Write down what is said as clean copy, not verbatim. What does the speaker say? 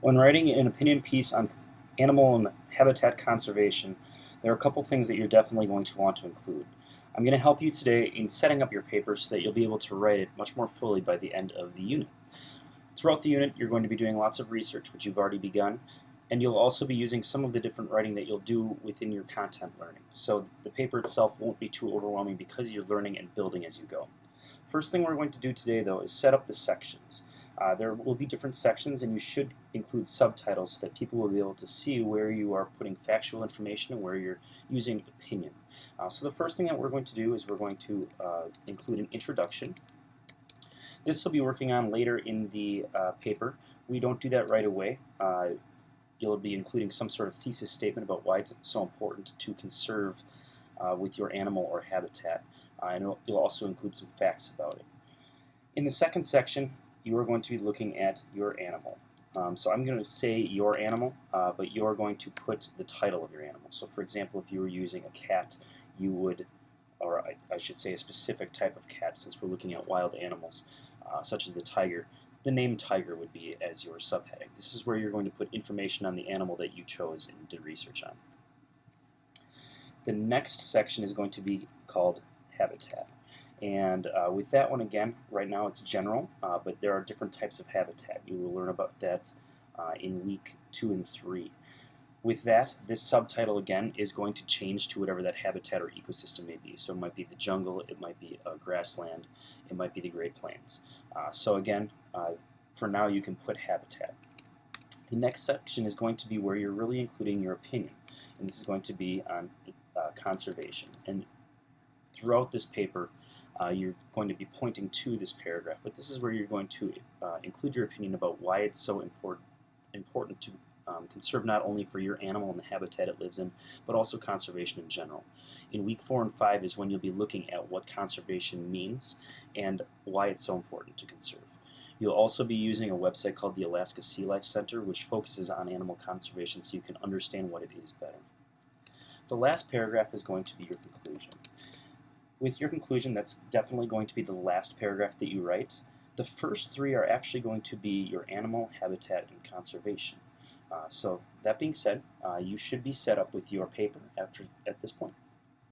When writing an opinion piece on animal and habitat conservation, there are a couple things that you're definitely going to want to include. I'm going to help you today in setting up your paper so that you'll be able to write it much more fully by the end of the unit. Throughout the unit, you're going to be doing lots of research, which you've already begun, and you'll also be using some of the different writing that you'll do within your content learning. So the paper itself won't be too overwhelming because you're learning and building as you go. First thing we're going to do today, though, is set up the sections. There will be different sections, and you should include subtitles so that people will be able to see where you are putting factual information and where you're using opinion. So the first thing that we're going to do is we're going to include an introduction. This will be working on later in the paper. We don't do that right away. You'll be including some sort of thesis statement about why it's so important to conserve with your animal or habitat. And you'll also include some facts about it. In the second section, you are going to be looking at your animal. So I'm going to say your animal, but you're going to put the title of your animal. So for example, if you were using a cat, you would, or I should say a specific type of cat, since we're looking at wild animals, such as the tiger, the name tiger would be as your subheading. This is where you're going to put information on the animal that you chose and did research on. The next section is going to be called habitat. And with that one, again, right now it's general, but there are different types of habitat. You will learn about that in week 2 and 3. With that, this subtitle, again, is going to change to whatever that habitat or ecosystem may be. So it might be the jungle, it might be a grassland, it might be the Great Plains. So again, for now you can put habitat. The next section is going to be where you're really including your opinion, and this is going to be on conservation. And throughout this paper, you're going to be pointing to this paragraph, but this is where you're going to include your opinion about why it's so important to conserve not only for your animal and the habitat it lives in, but also conservation in general. In week 4 and 5 is when you'll be looking at what conservation means and why it's so important to conserve. You'll also be using a website called the Alaska Sea Life Center, which focuses on animal conservation so you can understand what it is better. The last paragraph is going to be your conclusion. With your conclusion, that's definitely going to be the last paragraph that you write. The first 3 are actually going to be your animal, habitat, and conservation. So that being said, you should be set up with your paper at this point.